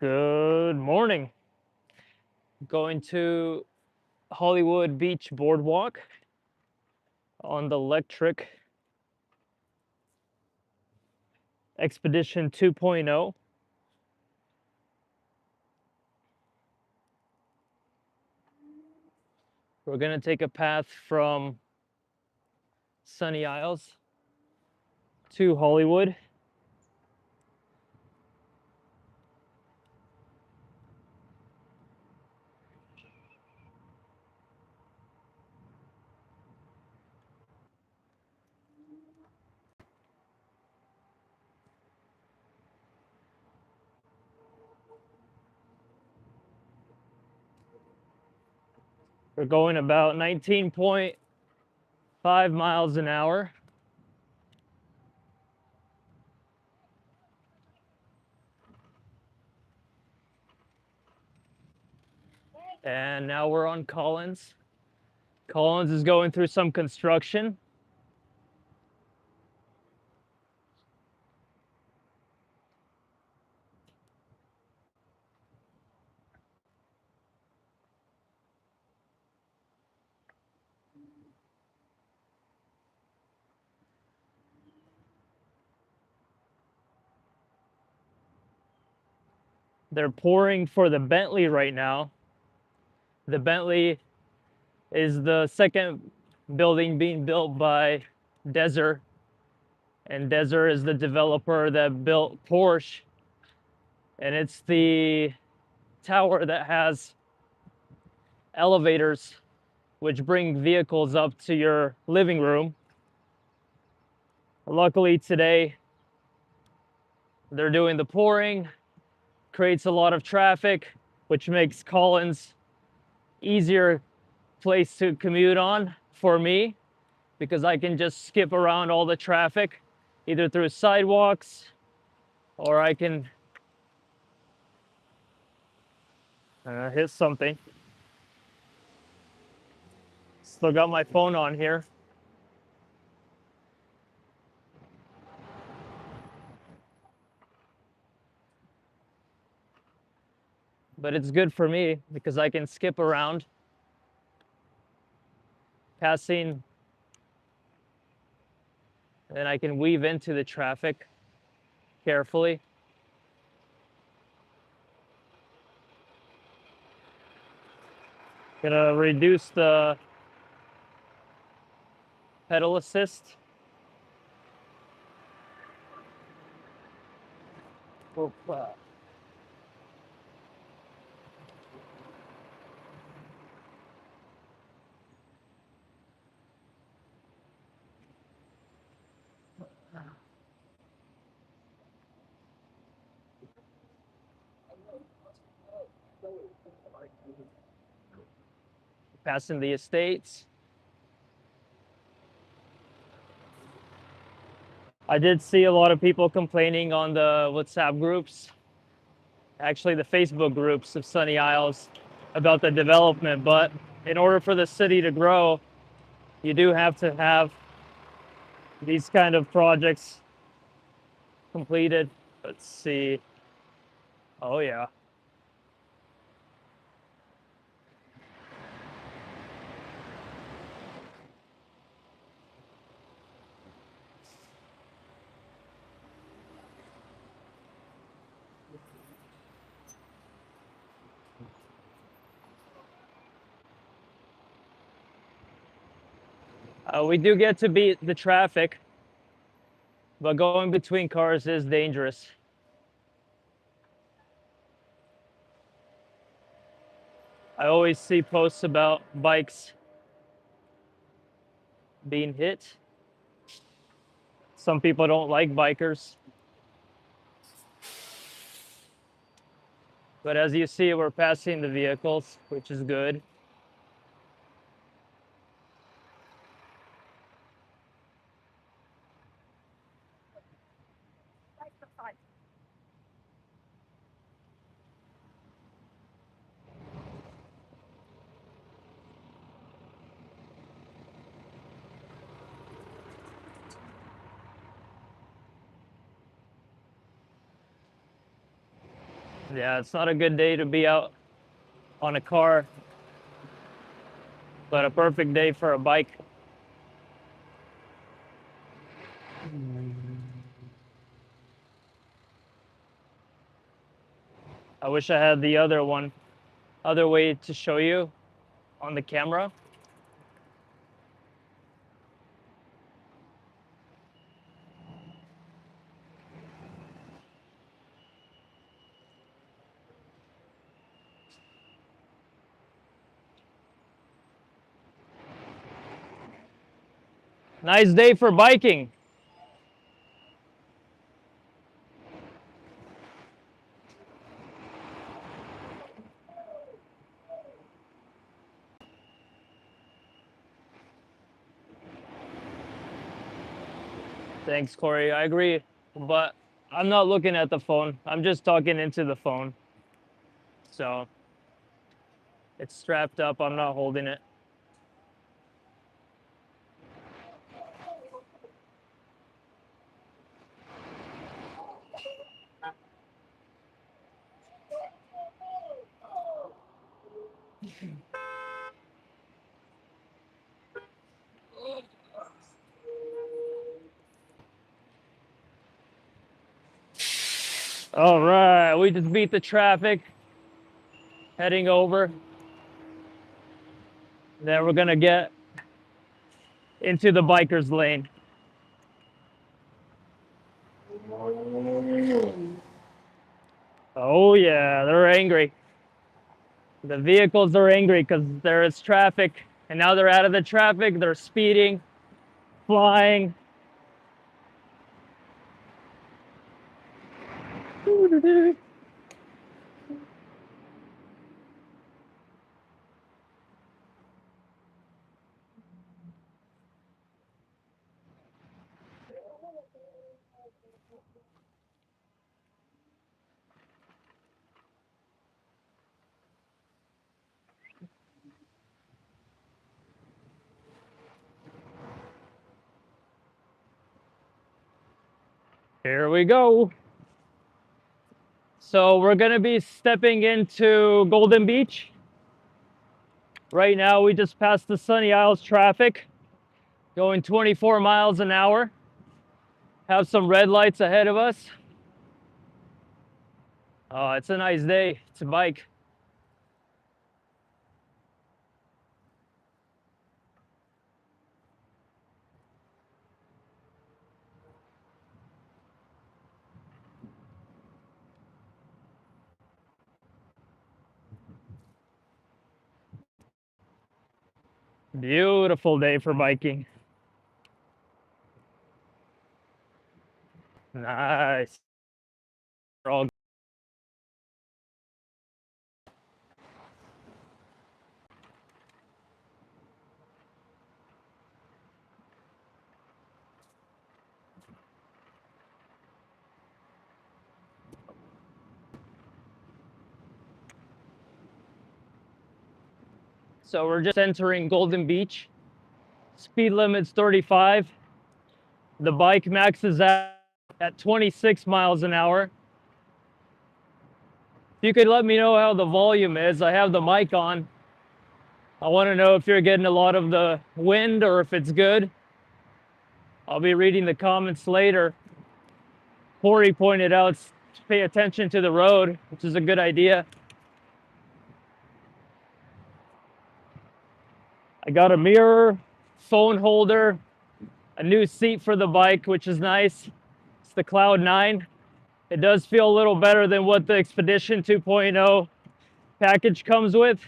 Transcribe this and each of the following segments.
Good morning. Going to Hollywood Beach Boardwalk on the Lectric XPedition 2.0. We're going to take a path from Sunny Isles to Hollywood. We're going about 19.5 miles an hour. And now we're on Collins. Collins is going through some construction. They're pouring for the Bentley right now. The Bentley is the second building being built by Desert, and Desert is the developer that built Porsche, and it's the tower that has elevators which bring vehicles up to your living room. Luckily today they're doing the pouring, creates a lot of traffic, which makes Collins easier place to commute on for me, because I can just skip around all the traffic either through sidewalks, or I can hit something. Still got my phone on here. But it's good for me because I can skip around, passing, and I can weave into the traffic carefully. Gonna reduce the pedal assist. Passing the estates. I did see a lot of people complaining on the WhatsApp groups, actually the Facebook groups of Sunny Isles, about the development. But in order for the city to grow, you do have to have these kind of projects completed. Let's see. Oh yeah. We do get to beat the traffic, but going between cars is dangerous. I always see posts about bikes being hit. Some people don't like bikers. But as you see, we're passing the vehicles, which is good. Yeah, it's not a good day to be out on a car, but a perfect day for a bike. I wish I had the other way to show you on the camera. Nice day for biking. Thanks, Corey. I agree, but I'm not looking at the phone. I'm just talking into the phone. So it's strapped up. I'm not holding it. All right, we just beat the traffic, heading over. Then we're gonna get into the biker's lane. Oh yeah, they're angry. The vehicles are angry because there is traffic, and now they're out of the traffic. They're speeding, flying. Here we go. So we're gonna be stepping into Golden Beach. Right now, we just passed the Sunny Isles traffic, going 24 miles an hour. Have some red lights ahead of us. Oh, it's a nice day. It's a bike. Beautiful day for biking. Nice. We're all So we're just entering Golden Beach. Speed limit's 35. The bike maxes out at 26 miles an hour. If you could let me know how the volume is. I have the mic on. I want to know if you're getting a lot of the wind or if it's good. I'll be reading the comments later. Corey pointed out to pay attention to the road, which is a good idea. I got a mirror, phone holder, a new seat for the bike, which is nice. It's the Cloud 9. It does feel a little better than what the XPedition 2.0 package comes with.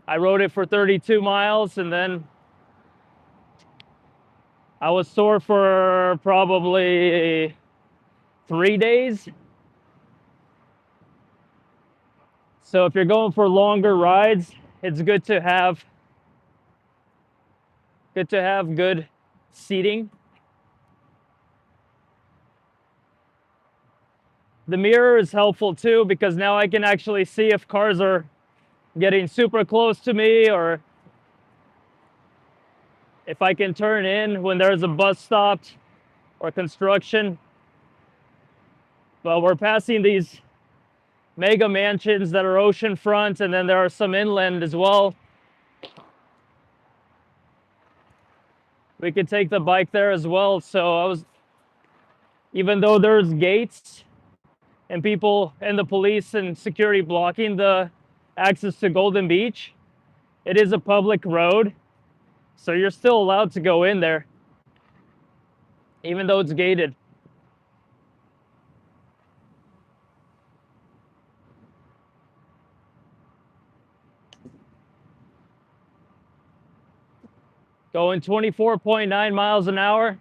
I rode it for 32 miles and then I was sore for probably 3 days. So if you're going for longer rides, it's good to have good seating. The mirror is helpful too because now I can actually see if cars are getting super close to me or if I can turn in when there's a bus stop or construction. But we're passing these mega mansions that are oceanfront, and then there are some inland as well. We could take the bike there as well. So even though there's gates and people and the police and security blocking the access to Golden Beach, it is a public road. So you're still allowed to go in there, even though it's gated. Going 24.9 miles an hour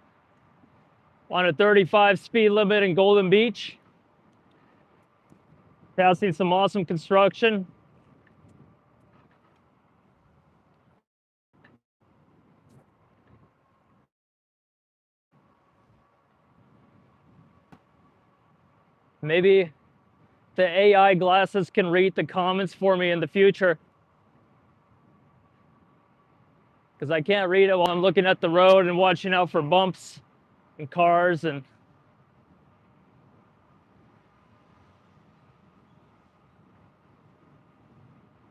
on a 35 speed limit in Golden Beach. Passing some awesome construction. Maybe the AI glasses can read the comments for me in the future, because I can't read it while I'm looking at the road and watching out for bumps and cars. And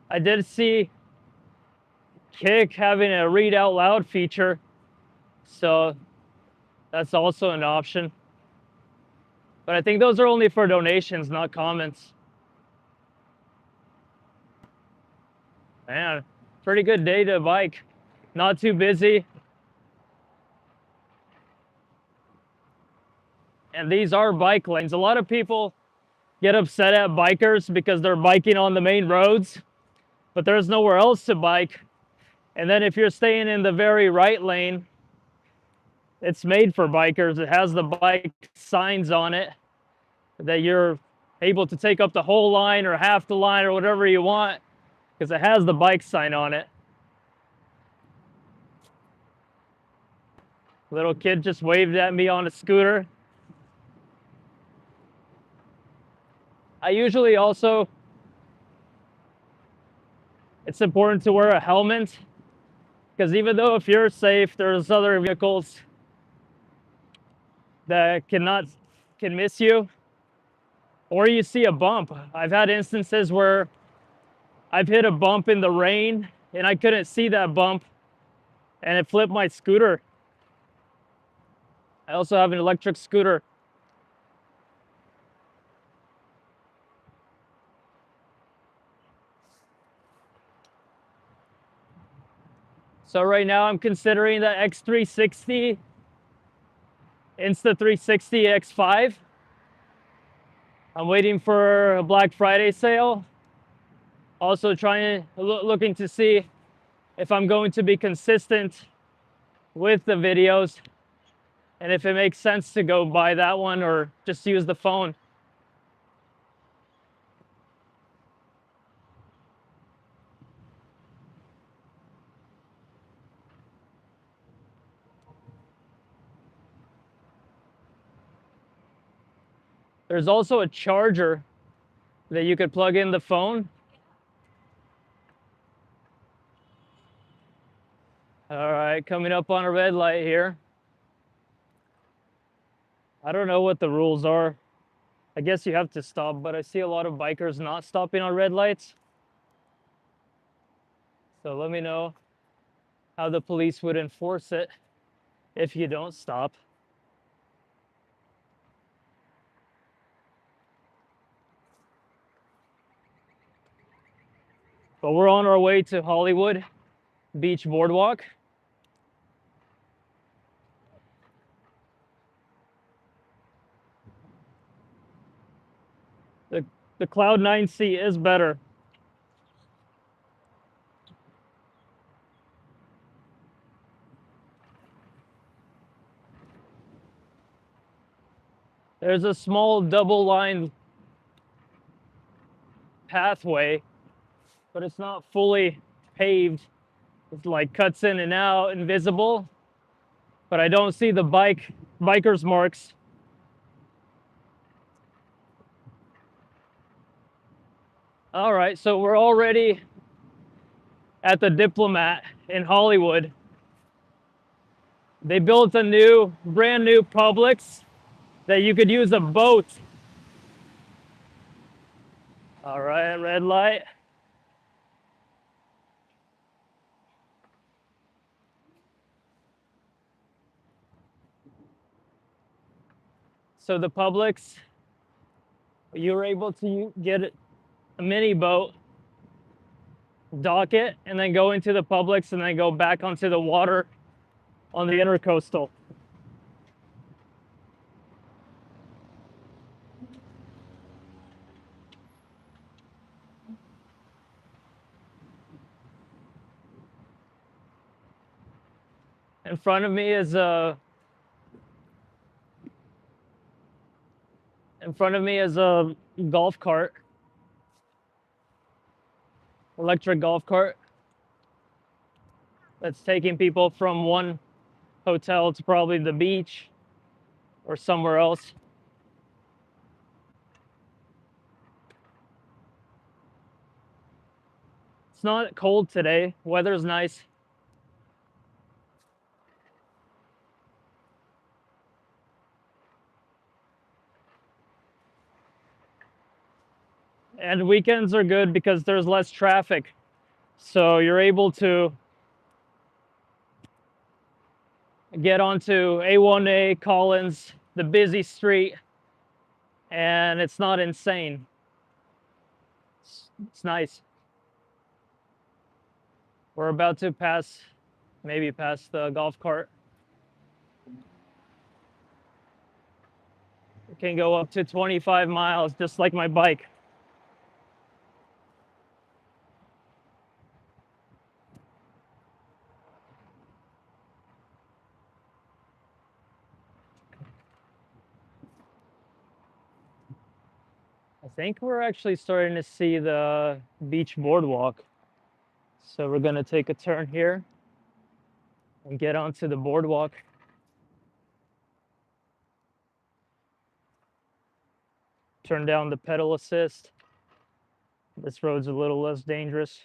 I did see Kick having a read out loud feature, so that's also an option. But I think those are only for donations, not comments. Man, pretty good day to bike. Not too busy. And these are bike lanes. A lot of people get upset at bikers because they're biking on the main roads, but there's nowhere else to bike. And then if you're staying in the very right lane, it's made for bikers. It has the bike signs on it that you're able to take up the whole line or half the line or whatever you want, because it has the bike sign on it. Little kid just waved at me on a scooter. I usually also, it's important to wear a helmet, because even though if you're safe, there's other vehicles that can miss you, or you see a bump. I've had instances where I've hit a bump in the rain and I couldn't see that bump and it flipped my scooter. I also have an electric scooter. So right now I'm considering the X360 Insta360 X5. I'm waiting for a Black Friday sale. Also looking to see if I'm going to be consistent with the videos and if it makes sense to go buy that one or just use the phone. There's also a charger that you could plug in the phone. All right, coming up on a red light here. I don't know what the rules are. I guess you have to stop, but I see a lot of bikers not stopping on red lights. So let me know how the police would enforce it if you don't stop. But we're on our way to Hollywood Beach Boardwalk. The Cloud 9C is better. There's a small double line pathway, but it's not fully paved. It's like cuts in and out, invisible. But I don't see the biker's marks. All right, so we're already at the Diplomat in Hollywood. They built a brand new Publix that you could use a boat. All right, red light. So the Publix, you were able to get a mini boat, dock it, and then go into the Publix and then go back onto the water on the intercoastal. In front of me is a golf cart, electric golf cart that's taking people from one hotel to probably the beach or somewhere else. It's not cold today. Weather's nice. And weekends are good because there's less traffic. So you're able to get onto A1A, Collins, the busy street, and it's not insane. It's nice. We're about to pass, maybe past the golf cart. It can go up to 25 miles, just like my bike. I think we're actually starting to see the beach boardwalk. So we're gonna take a turn here and get onto the boardwalk. Turn down the pedal assist. This road's a little less dangerous.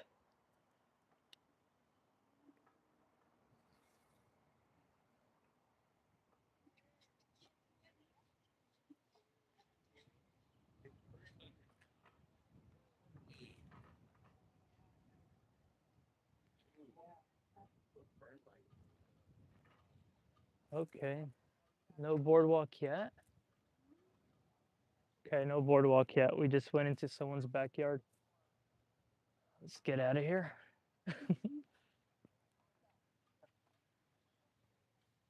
Okay, no boardwalk yet. Okay, no boardwalk yet. We just went into someone's backyard. Let's get out of here. I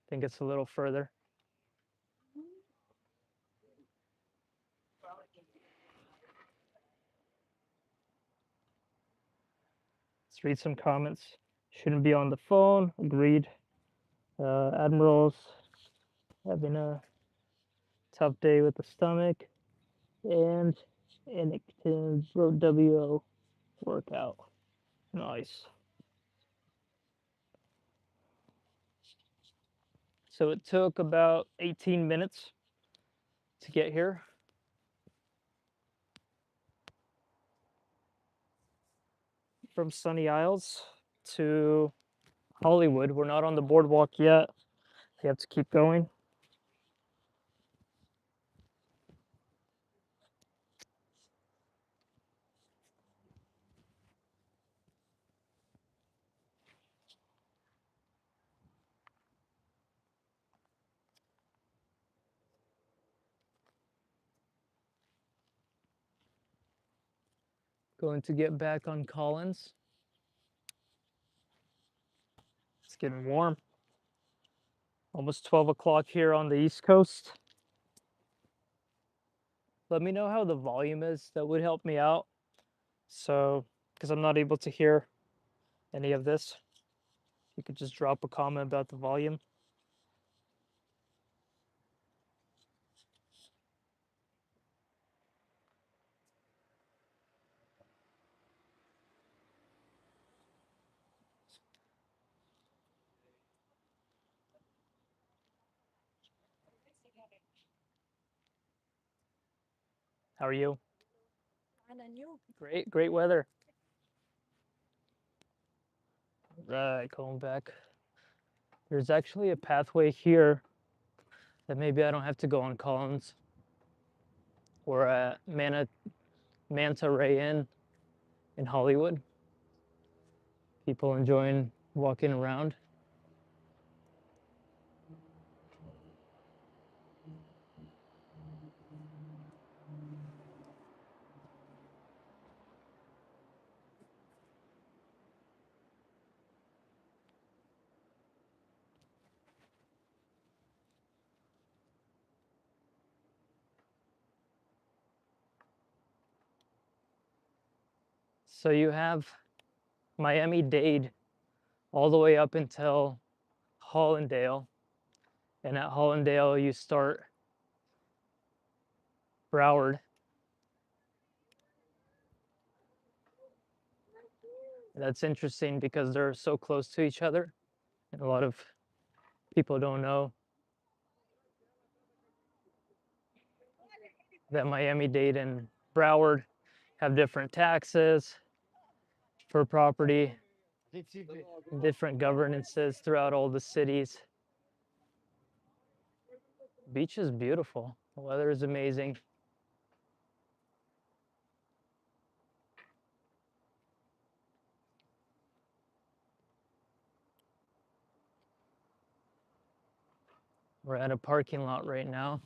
think it's a little further. Let's read some comments. Shouldn't be on the phone. Agreed. Admiral's having a tough day with the stomach. And Ennington wrote WO workout. Nice. So it took about 18 minutes to get here. From Sunny Isles to Hollywood. We're not on the boardwalk yet. You have to keep going. Going to get back on Collins. It's getting warm. Almost 12 o'clock here on the East Coast. Let me know how the volume is. That would help me out. So, because I'm not able to hear any of this, you could just drop a comment about the volume. How are you? And then you. Great, great weather. Right, going back. There's actually a pathway here that maybe I don't have to go on Collins. We're at Manta Ray Inn in Hollywood. People enjoying walking around. So you have Miami-Dade all the way up until Hollandale. And at Hollandale, you start Broward. That's interesting because they're so close to each other. And a lot of people don't know that Miami-Dade and Broward have different taxes for property, different governances throughout all the cities. Beach is beautiful. The weather is amazing. We're at a parking lot right now.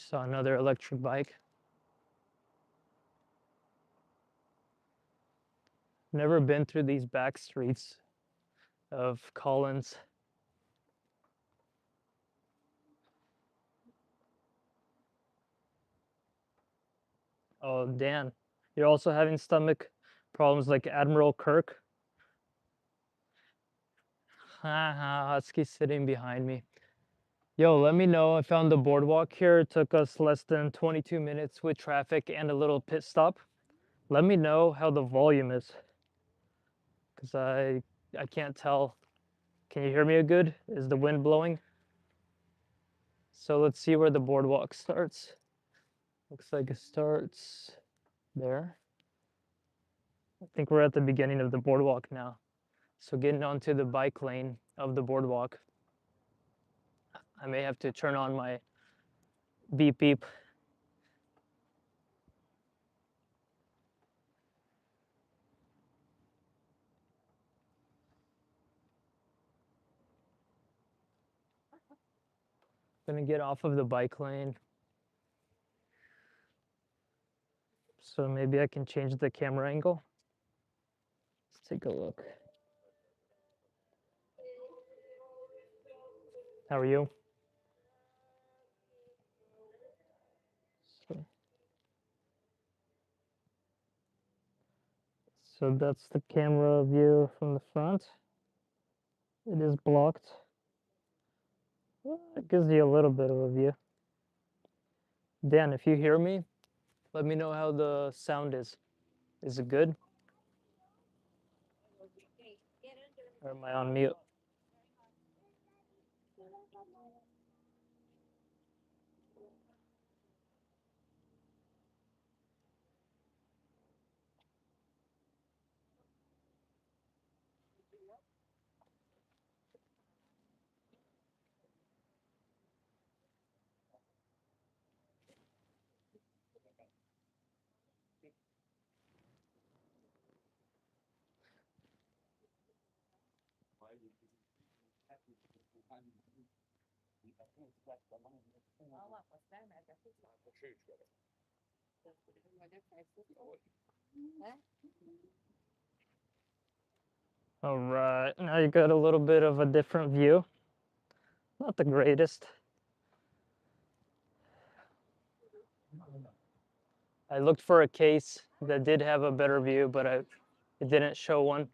Saw another electric bike. Never been through these back streets of Collins. Oh, Dan, you're also having stomach problems like Admiral Kirk? Haha, Husky sitting behind me. Yo, let me know. I found the boardwalk here. It took us less than 22 minutes with traffic and a little pit stop. Let me know how the volume is, because I can't tell. Can you hear me good? Is the wind blowing? So let's see where the boardwalk starts. Looks like it starts there. I think we're at the beginning of the boardwalk now. So getting onto the bike lane of the boardwalk. I may have to turn on my beep beep. Gonna get off of the bike lane. So maybe I can change the camera angle. Let's take a look. How are you? So that's the camera view from the front. It is blocked. Well, it gives you a little bit of a view. Dan, if you hear me, let me know how the sound is. Is it good? Or am I on mute? All right, now you got a little bit of a different view. Not the greatest. I looked for a case that did have a better view, but it didn't show one.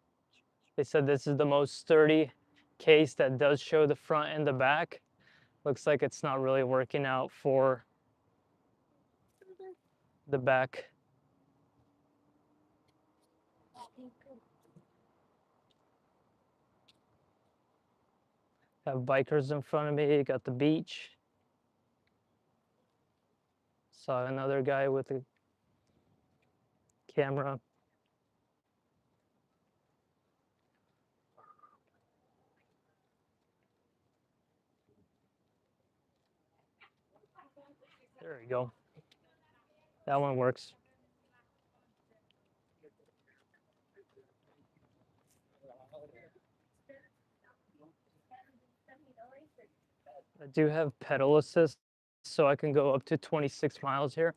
They said this is the most sturdy case that does show the front and the back. Looks like it's not really working out for the back. Have bikers in front of me, got the beach. Saw another guy with a camera. There you go. That one works. I do have pedal assist, so I can go up to 26 miles here.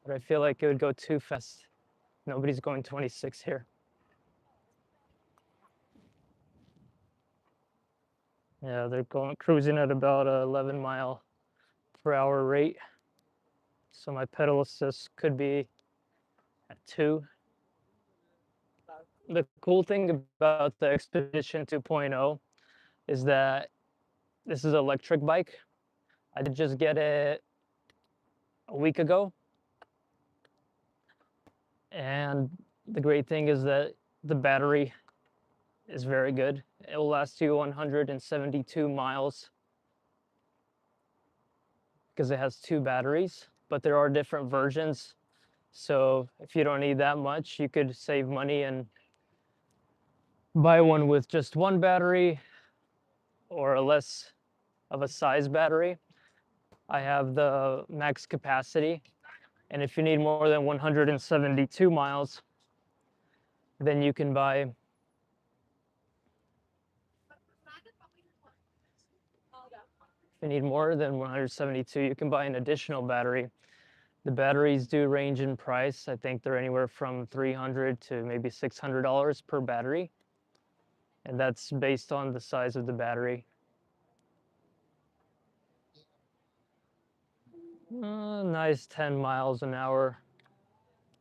But I feel like it would go too fast. Nobody's going 26 here. Yeah, they're going cruising at about a 11-mile-per-hour rate. So my pedal assist could be at 2. The cool thing about the XPedition 2.0 is that this is an electric bike. I did just get it a week ago. And the great thing is that the battery is very good. It will last you 172 miles because it has 2 batteries, but there are different versions. So if you don't need that much, you could save money and buy one with just 1 battery or a less of a size battery. I have the max capacity, and if you need more than 172 miles, then you can buy if you need more than 172, you can buy an additional battery. The batteries do range in price. I think they're anywhere from $300 to maybe $600 per battery, and that's based on the size of the battery. Nice 10 miles an hour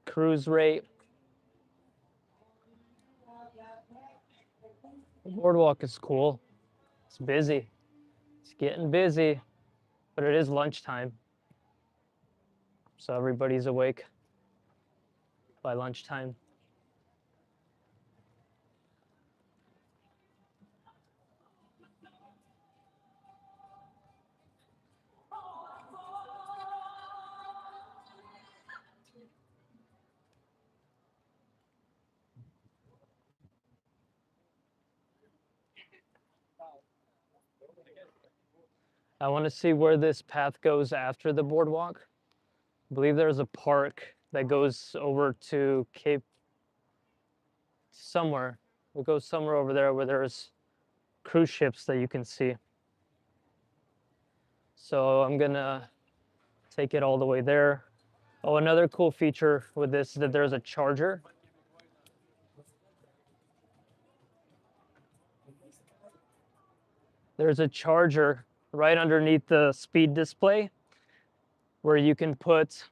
cruise rate. The boardwalk is cool. It's busy. It's getting busy, but it is lunchtime, so everybody's awake by lunchtime. I want to see where this path goes after the boardwalk. I believe there's a park that goes over to Cape somewhere. It goes somewhere over there where there's cruise ships that you can see. So I'm gonna take it all the way there. Oh, another cool feature with this is that there's a charger. There's a charger right underneath the speed display where you can put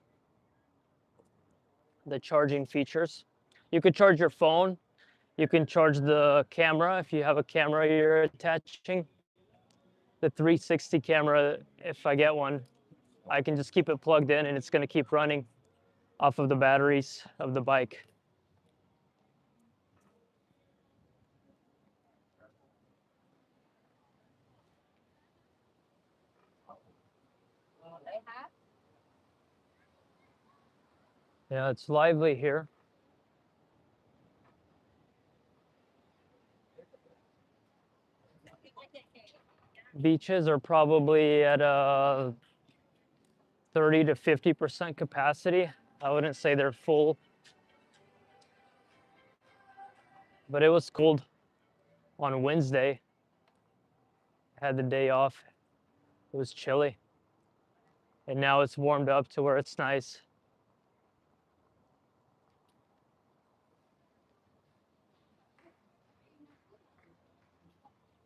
the charging features. You could charge your phone. You can charge the camera if you have a camera you're attaching. The 360 camera, if I get one, I can just keep it plugged in and it's going to keep running off of the batteries of the bike. Yeah, it's lively here. Beaches are probably at a 30 to 50% capacity. I wouldn't say they're full, but it was cold on Wednesday. I had the day off. It was chilly. And now it's warmed up to where it's nice.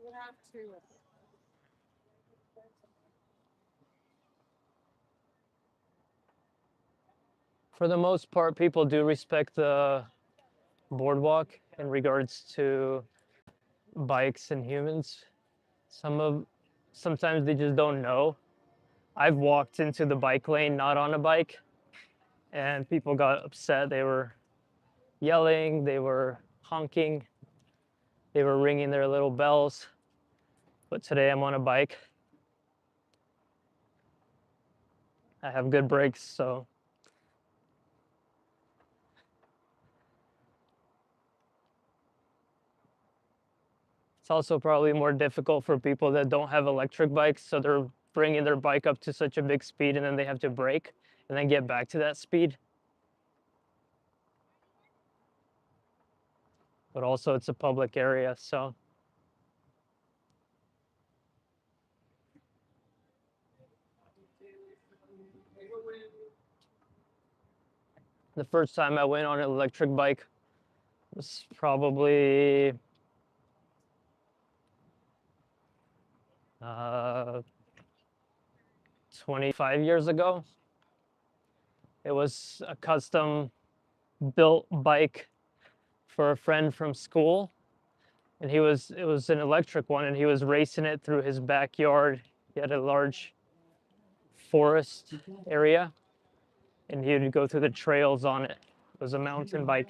You have to. For the most part, people do respect the boardwalk in regards to bikes and humans. Sometimes they just don't know. I've walked into the bike lane not on a bike, and people got upset. They were yelling, they were honking. they were ringing their little bells. But today I'm on a bike. I have good brakes, so it's also probably more difficult for people that don't have electric bikes, so they're bringing their bike up to such a big speed and then they have to brake and then get back to that speed. But also it's a public area, so the first time I went on an electric bike was probably 25 years ago. It was a custom built bike for a friend from school, and it was an electric one, and he was racing it through his backyard. He had a large forest area, and he would go through the trails on it. It was a mountain bike.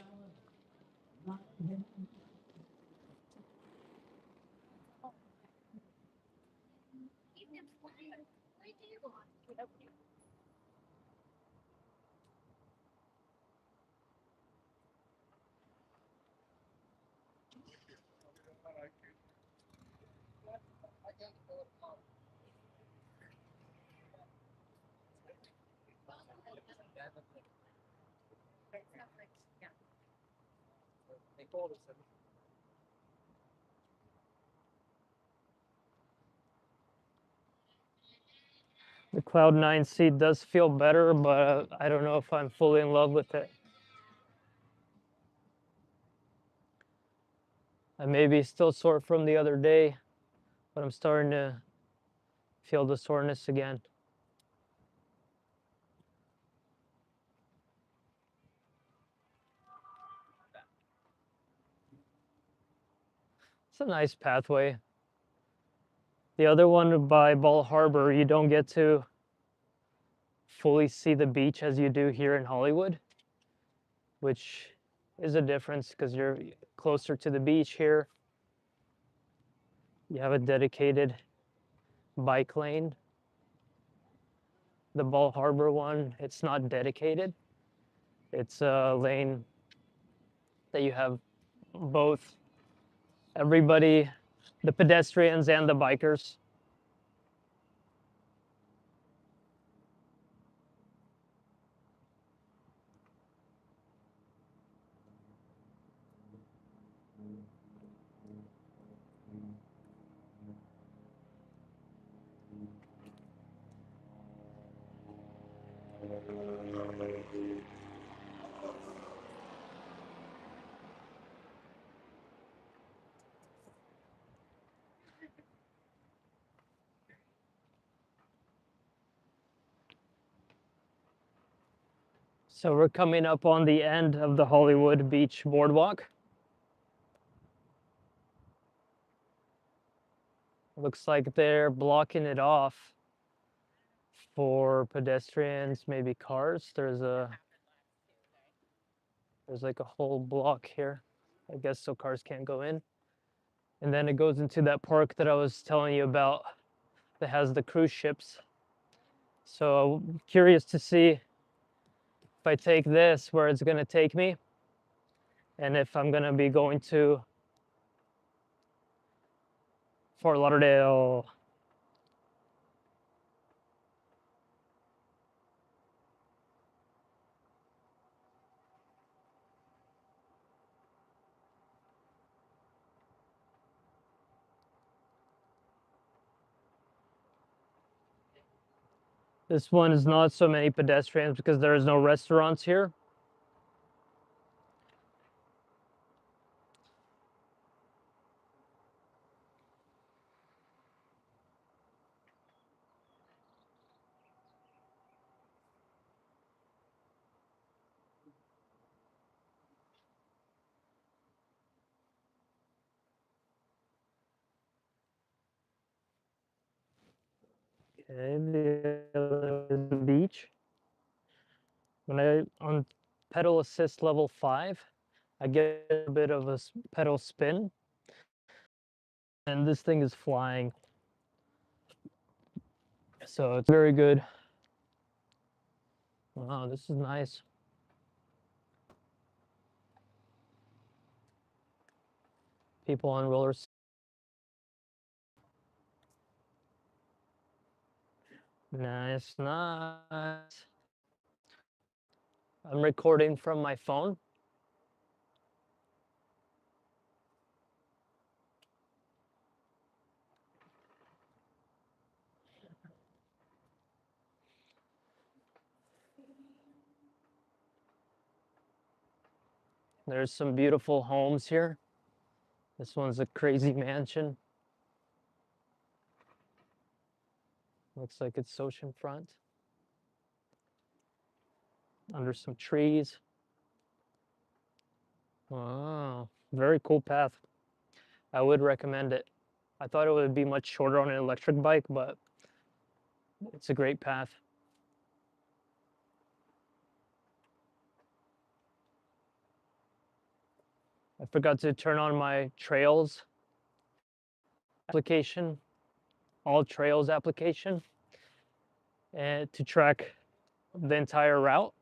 The Cloud 9 seat does feel better, but I don't know if I'm fully in love with it. I may be still sore from the other day, but I'm starting to feel the soreness again. It's a nice pathway. The other one by Ball Harbor, you don't get to fully see the beach as you do here in Hollywood, which is a difference because you're closer to the beach here. You have a dedicated bike lane. The Ball Harbor one, it's not dedicated. It's a lane that you have both everybody, the pedestrians and the bikers. So we're coming up on the end of the Hollywood Beach Boardwalk. Looks like they're blocking it off for pedestrians, maybe cars. There's like a whole block here, I guess, so cars can't go in. And then it goes into that park that I was telling you about that has the cruise ships. So I'm curious to see if I take this, where it's gonna take me, and if I'm gonna be going to Fort Lauderdale. This one is not so many pedestrians because there is no restaurants here. Okay, the other is the beach. When I on pedal assist level 5, I get a bit of a pedal spin. and this thing is flying. So it's very good. Wow, this is nice. People on rollers. Nice, nice. I'm recording from my phone. There's some beautiful homes here. This one's a crazy mansion. Looks like it's oceanfront. Under some trees. Wow, very cool path. I would recommend it. I thought it would be much shorter on an electric bike, but it's a great path. I forgot to turn on my trails application, all trails application, and to track the entire route.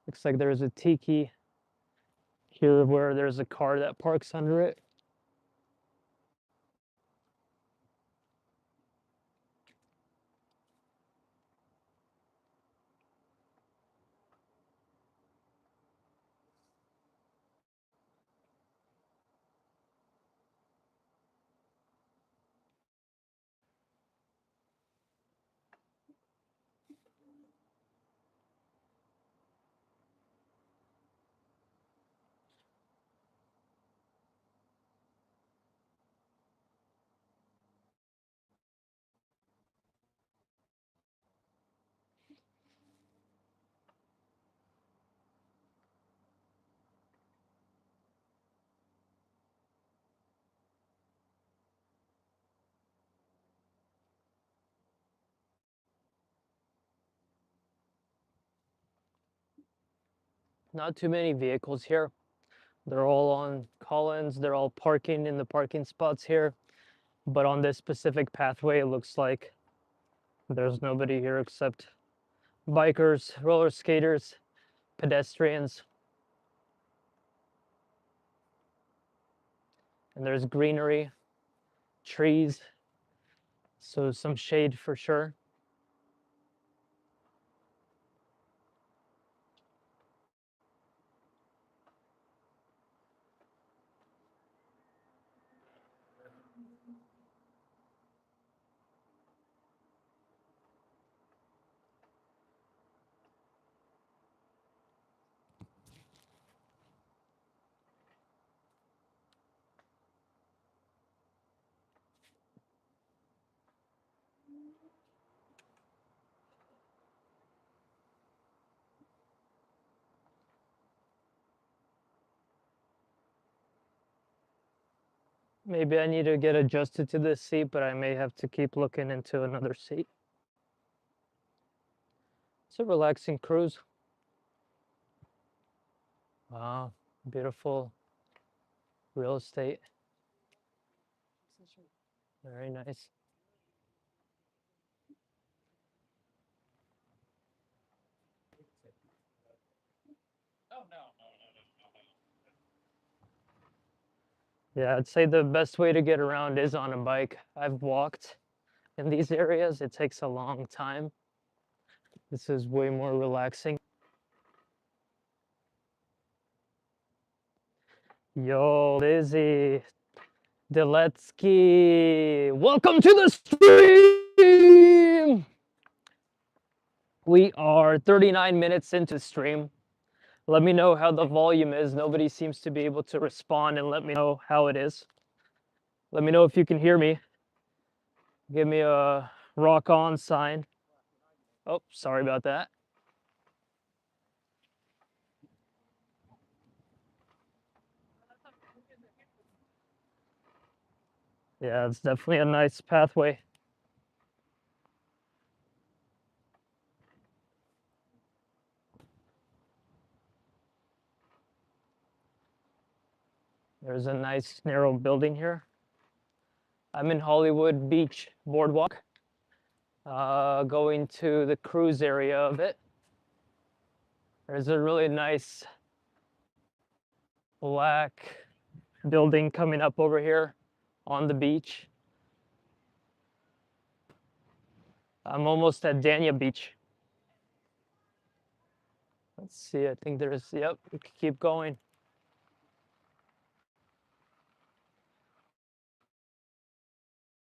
Looks like there's a tiki here where there's a car that parks under it. Not too many vehicles here. They're all on Collins. They're all parking in the parking spots here. But on this specific pathway, it looks like there's nobody here except bikers, roller skaters, pedestrians. And there's greenery, trees, so some shade for sure. Maybe I need to get adjusted to this seat, but I may have to keep looking into another seat. It's a relaxing cruise. Wow, beautiful real estate. Very nice. Yeah, I'd say the best way to get around is on a bike. I've walked in these areas. It takes a long time. This is way more relaxing. Yo, Lizzie, Deletsky, welcome to the stream! We are 39 minutes into stream. Let me know how the volume is. Nobody seems to be able to respond and let me know how it is. Let me know if you can hear me. Give me a rock on sign. Oh, sorry about that. Yeah, it's definitely a nice pathway. There's a nice narrow building here. I'm in Hollywood Beach Boardwalk, going to the cruise area of it. There's a really nice black building coming up over here on the beach. I'm almost at Dania Beach. Let's see, I think there's, yep, we can keep going.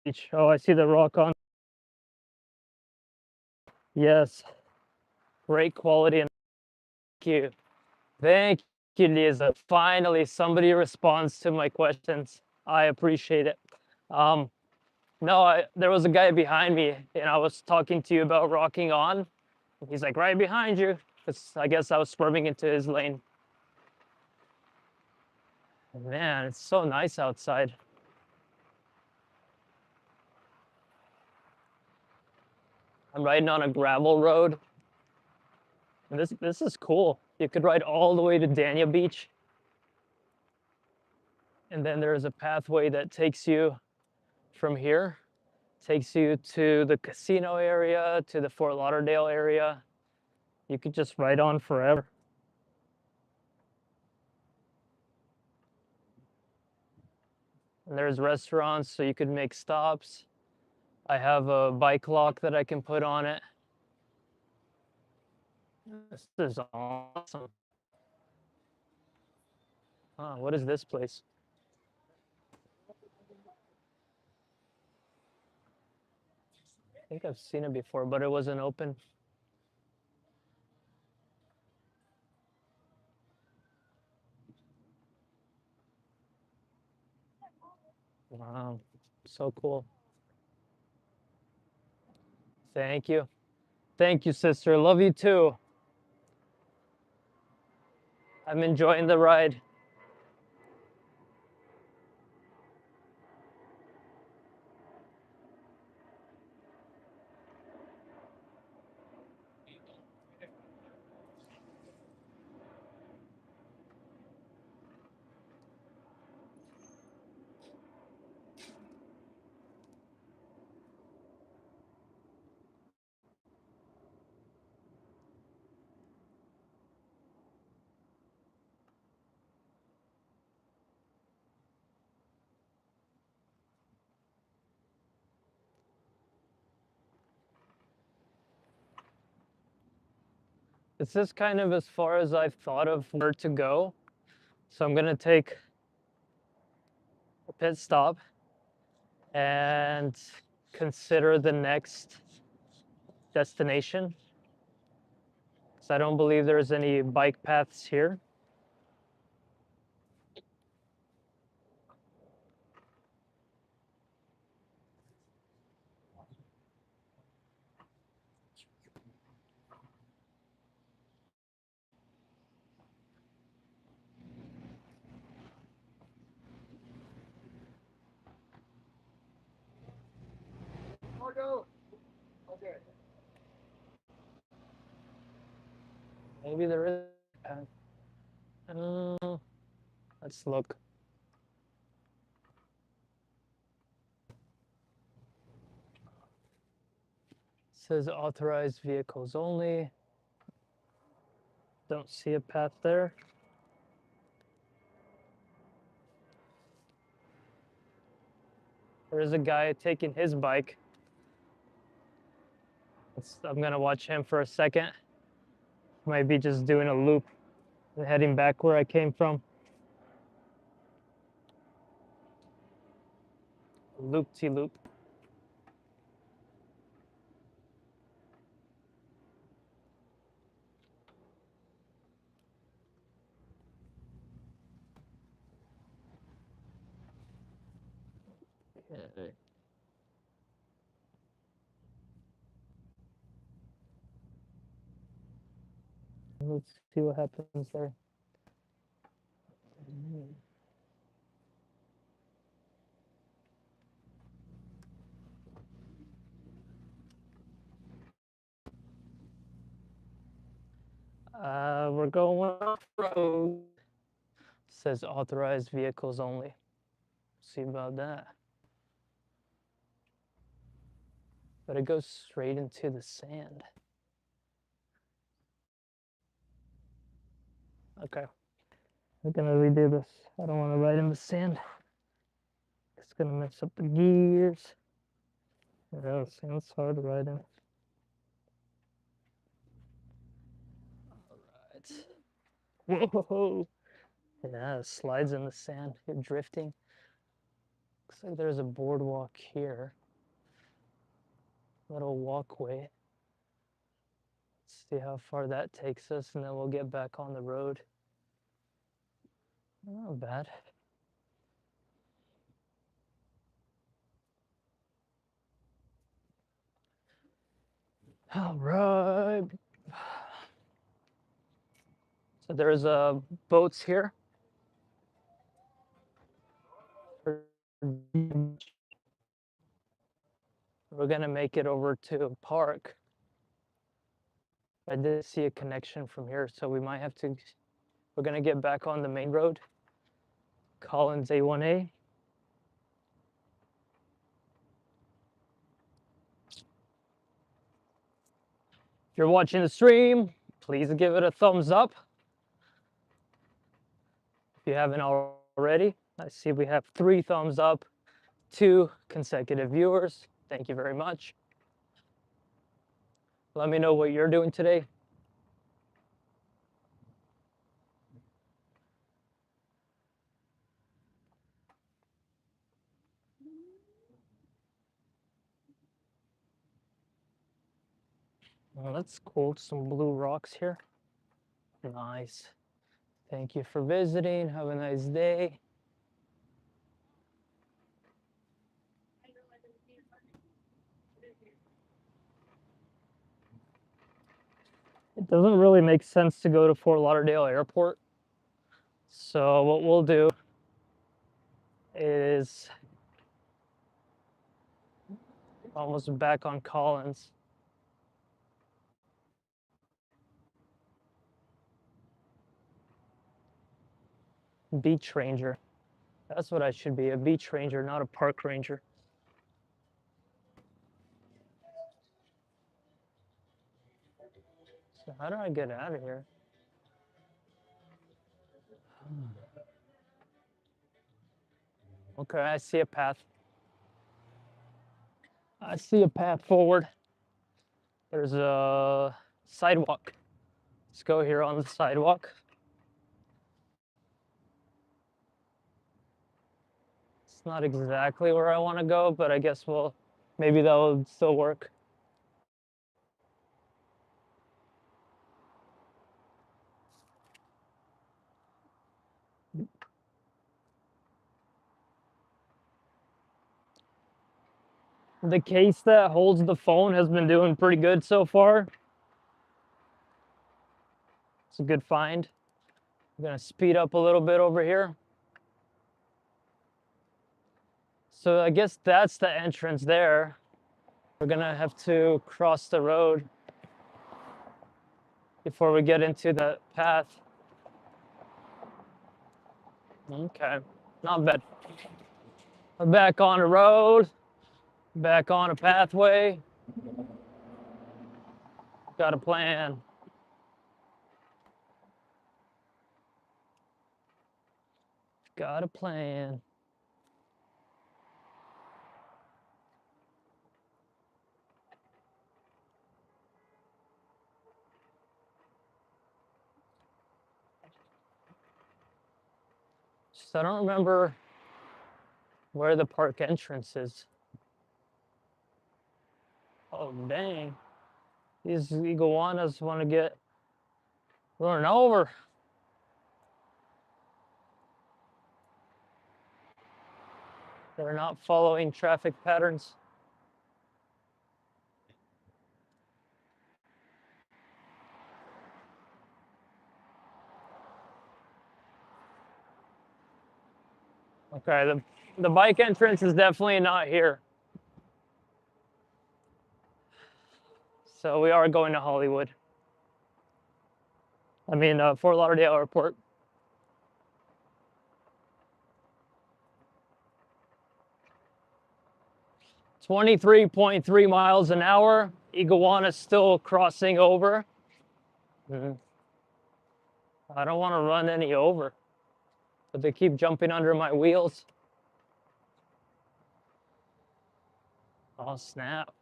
Beach. Oh, I see the rock on. Yes, great quality. And thank you. Thank you, Lisa. Finally, somebody responds to my questions. I appreciate it. No, there was a guy behind me, and I was talking to you about rocking on. He's like, right behind you. Because I guess I was swerving into his lane. Man, it's so nice outside. I'm riding on a gravel road. And this is cool. You could ride all the way to Dania Beach. And then there's a pathway that takes you from here, takes you to the casino area, to the Fort Lauderdale area. You could just ride on forever. And there's restaurants, so you could make stops. I have a bike lock that I can put on it. This is awesome. Oh, what is this place? I think I've seen it before, but it wasn't open. Wow, so cool. Thank you. Thank you, sister. Love you too. I'm enjoying the ride. This is kind of as far as I've thought of where to go. So I'm gonna take a pit stop and consider the next destination. Because I don't believe there's any bike paths here. Maybe there is a path. Let's look. It says authorized vehicles only. Don't see a path there. There is a guy taking his bike. I'm gonna watch him for a second. Might be just doing a loop and heading back where I came from. Loop-de-loop. Okay. Let's see what happens there. We're going off road. Says authorized vehicles only. See about that. But it goes straight into the sand. Okay. I'm gonna redo this. I don't want to ride in the sand. It's gonna mess up the gears. Yeah, sand's hard to ride in. Alright. Whoa! Yeah, it slides in the sand. You're drifting. Looks like there's a boardwalk here. Little walkway. Let's see how far that takes us, and then we'll get back on the road. Not bad. All right. So there's boats here. We're gonna make it over to a park. I did see a connection from here, so we might have to. We're gonna get back on the main road. Collins A1A. If you're watching the stream, please give it a thumbs up. If you haven't already, I see we have 3 thumbs up, 2 consecutive viewers. Thank you very much. Let me know what you're doing today. Well, that's cool. Some blue rocks here. Nice. Thank you for visiting. Have a nice day. It doesn't really make sense to go to Fort Lauderdale Airport. So what we'll do is almost back on Collins. Beach ranger. That's what I should be, a beach ranger, not a park ranger. So how do I get out of here? Okay, I see a path. I see a path forward. There's a sidewalk. Let's go here on the sidewalk. It's not exactly where I want to go, but I guess maybe that will still work. The case that holds the phone has been doing pretty good so far. It's a good find. I'm gonna speed up a little bit over here. So I guess that's the entrance there. We're gonna have to cross the road before we get into the path. Okay, not bad. We're back on the road, back on a pathway. Got a plan. Got a plan. Just I don't remember where the park entrance is. Oh, dang. These iguanas want to get run over. They're not following traffic patterns. Okay, the bike entrance is definitely not here. So we are going to Hollywood. I mean, Fort Lauderdale Airport. 23.3 miles an hour. Iguana's still crossing over. I don't want to run any over, but they keep jumping under my wheels. Oh, snap.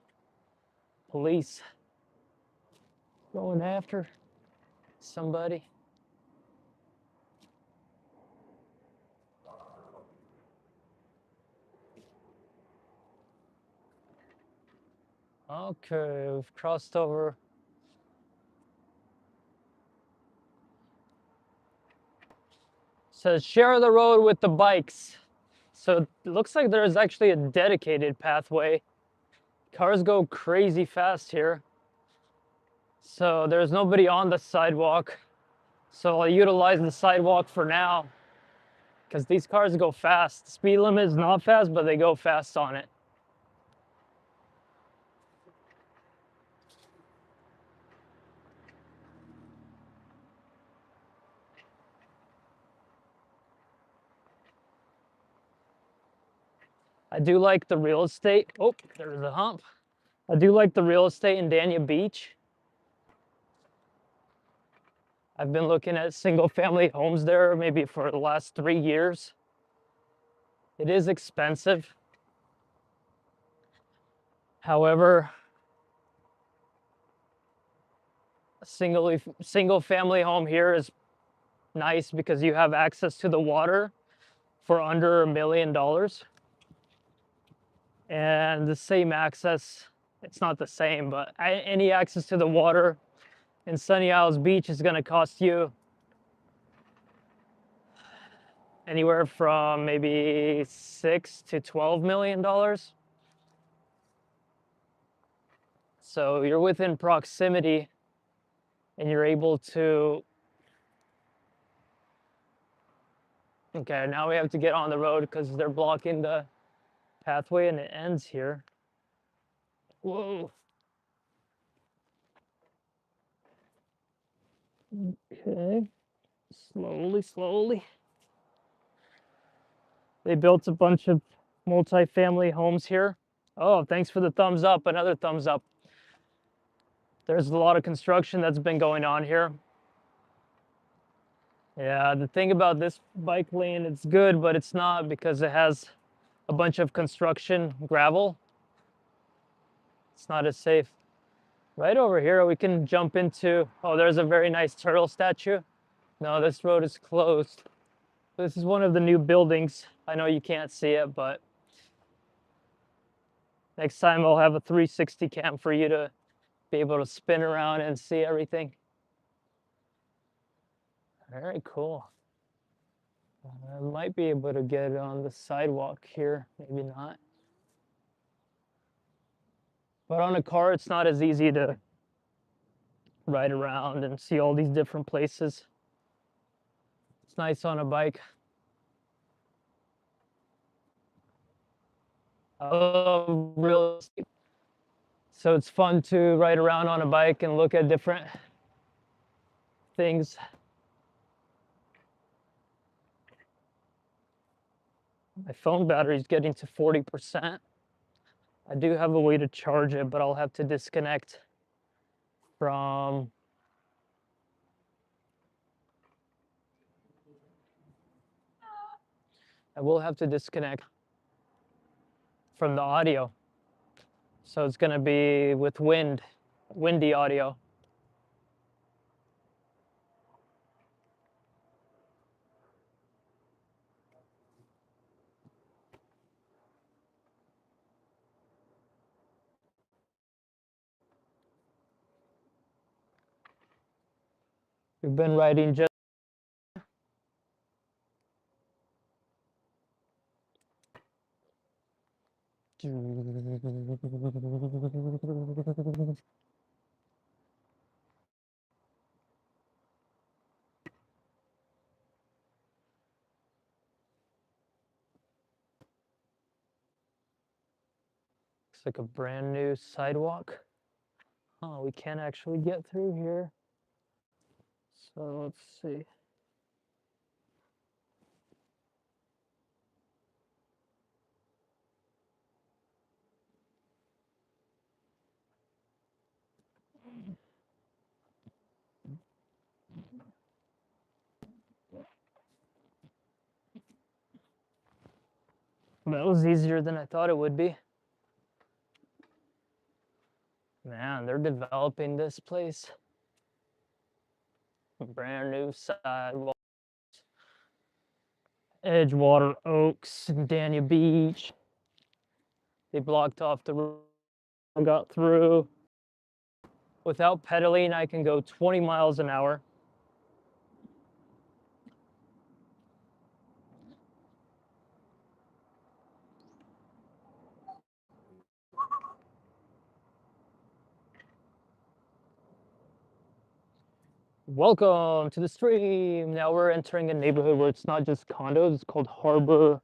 Police going after somebody. Okay, we've crossed over. Says share the road with the bikes. So it looks like there's actually a dedicated pathway. Cars go crazy fast here. So there's nobody on the sidewalk. So I'll utilize the sidewalk for now because these cars go fast. The speed limit is not fast, but they go fast on it. I do like the real estate. Oh, there's a hump. I do like the real estate in Dania Beach. I've been looking at single family homes there maybe for the last 3 years. It is expensive. However, a single family home here is nice because you have access to the water for under $1 million. And the same access, it's not the same, but any access to the water in Sunny Isles Beach is going to cost you anywhere from maybe $6 to $12 million. So you're within proximity and you're able to. Okay, now we have to get on the road because they're blocking the pathway and it ends here. Whoa. Okay, slowly. They built a bunch of multi-family homes here. Oh, thanks for the thumbs up. Another thumbs up. There's a lot of construction that's been going on here. Yeah, the thing about this bike lane, it's good, but it's not because it has a bunch of construction gravel. It's not as safe. Right over here, we can jump into, oh, there's a very nice turtle statue. No, this road is closed. This is one of the new buildings. I know you can't see it, but next time I'll have a 360 cam for you to be able to spin around and see everything. Very cool. I might be able to get on the sidewalk here, maybe not. But on a car, it's not as easy to ride around and see all these different places. It's nice on a bike. I love real estate. So it's fun to ride around on a bike and look at different things. My phone battery is getting to 40%. I do have a way to charge it, but I'll have to disconnect from I will have to disconnect from the audio. So it's going to be with windy audio. We've been riding just looks like a brand new sidewalk. Oh, we can't actually get through here. So let's see. That was easier than I thought it would be. Man, they're developing this place. Brand new sidewalk. Edgewater Oaks, Dania Beach. They blocked off the road, got through. Without pedaling, I can go 20 miles an hour. Welcome to the stream. Now we're entering a neighborhood where it's not just condos, it's called Harbor.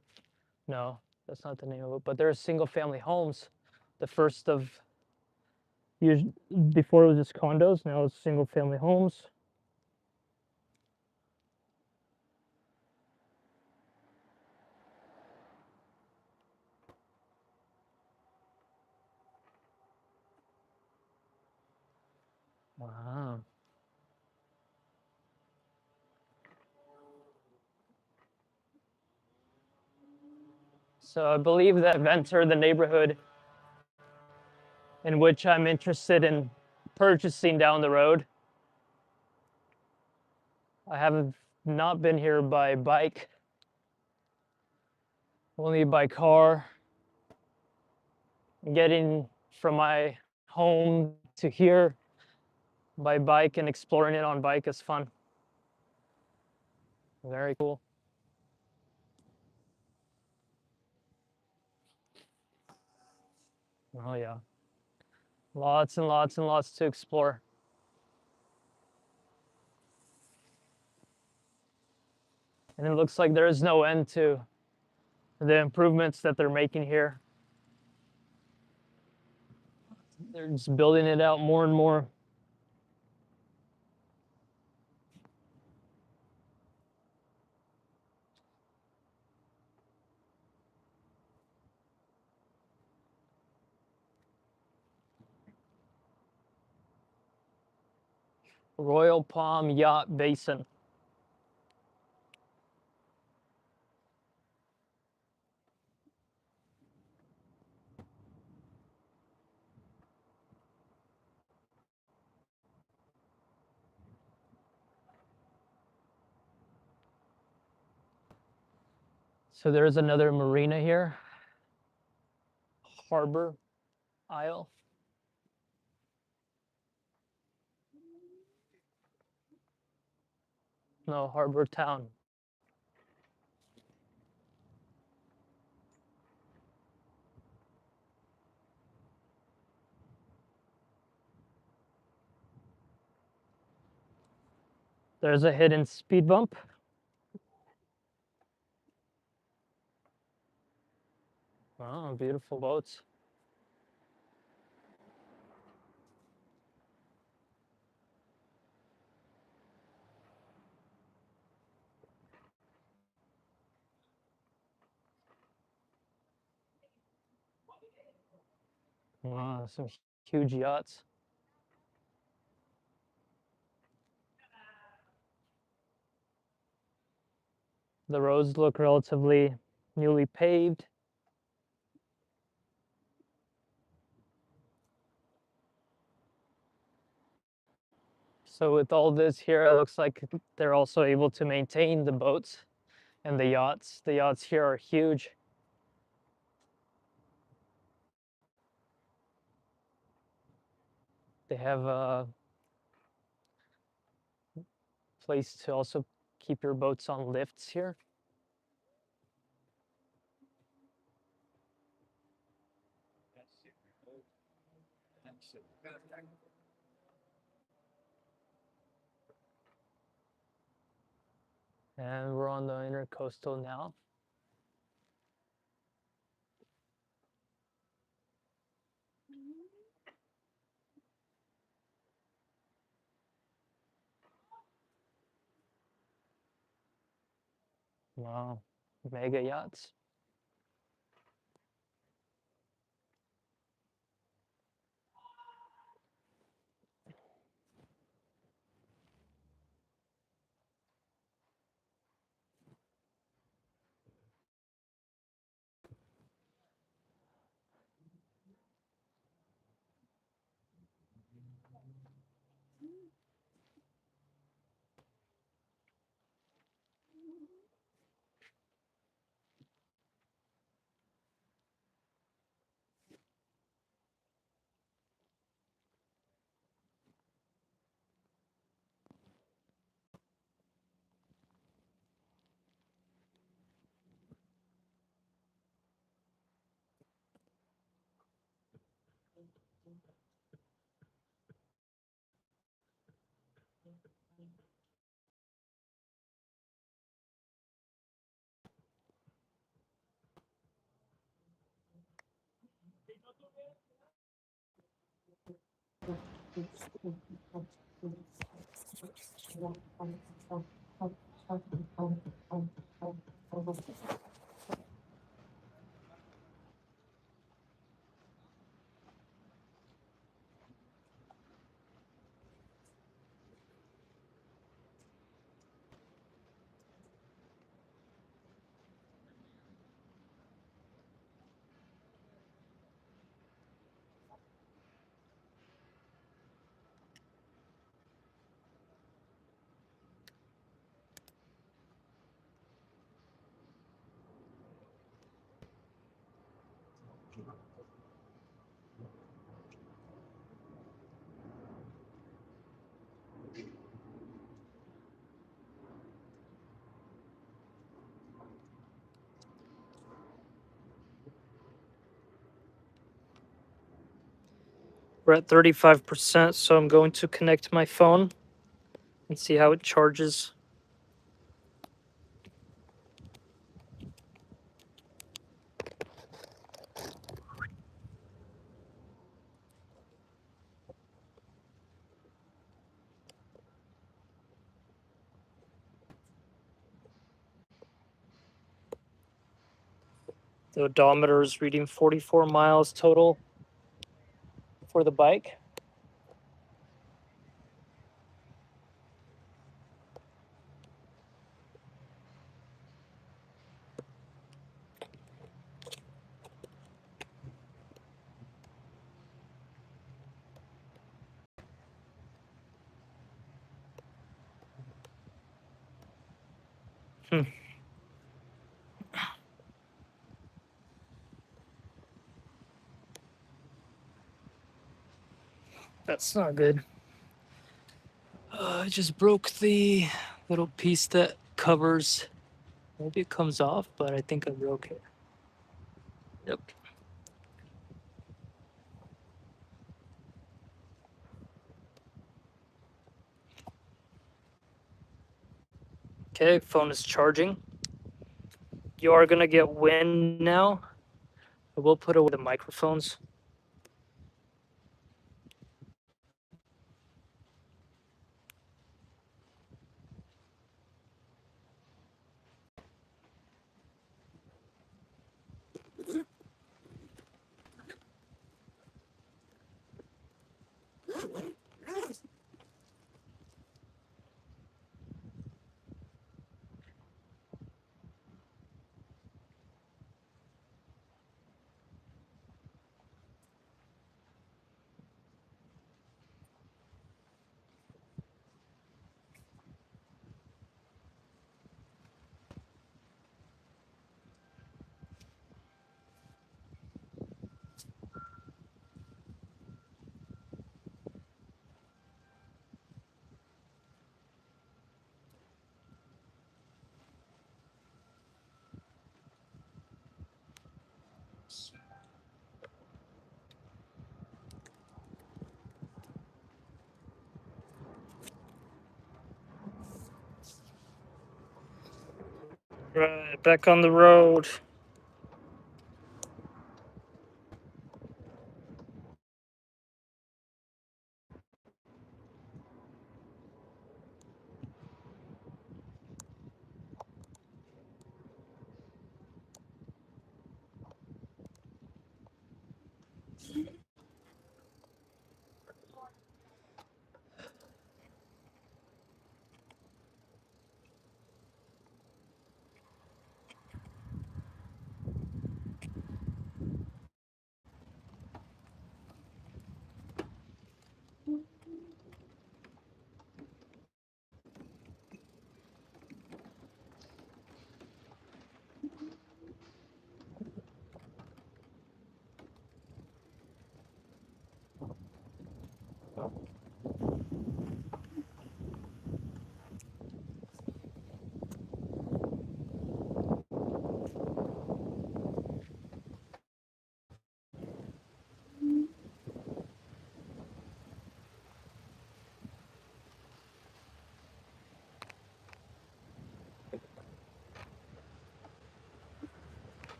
No, that's not the name of it, but there are single family homes. The first of, before it was just condos, now it's single family homes. Wow. So I believe that I've entered the neighborhood in which I'm interested in purchasing down the road. I have not been here by bike, only by car. Getting from my home to here by bike and exploring it on bike is fun. Very cool. Oh yeah. Lots and lots and lots to explore. And it looks like there is no end to the improvements that they're making here. They're just building it out more and more. Royal Palm Yacht Basin. So there's another marina here. Harbor Isle. No, Harbor Town. There's a hidden speed bump. Oh, beautiful boats. Wow, some huge yachts. The roads look relatively newly paved. So with all this here, it looks like they're also able to maintain the boats and the yachts. The yachts here are huge. They have a place to also keep your boats on lifts here. And we're on the intercoastal now. Wow, mega yachts. We're at 35%, so I'm going to connect my phone and see how it charges. The odometer is reading 44 miles total for the bike. That's not good. I just broke the little piece that covers. Maybe it comes off, but I think I broke it. Yep. Okay, phone is charging. You are gonna get wind now. I will put away the microphones. Right, back on the road.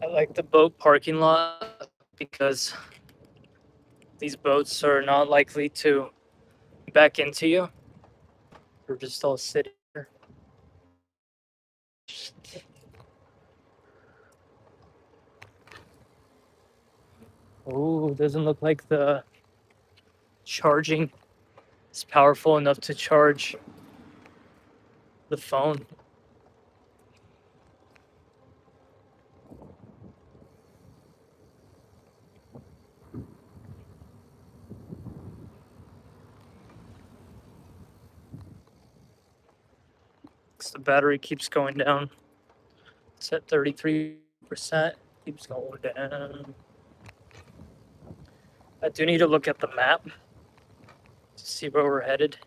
I like the boat parking lot because these boats are not likely to back into you. They're just all sitting here. Oh, doesn't look like the charging is powerful enough to charge the phone. The battery keeps going down. It's at 33%. Keeps going down. I do need to look at the map to see where we're headed.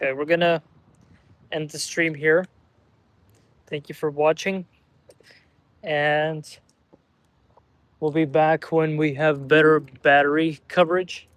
Okay, we're gonna end the stream here. Thank you for watching, and we'll be back when we have better battery coverage.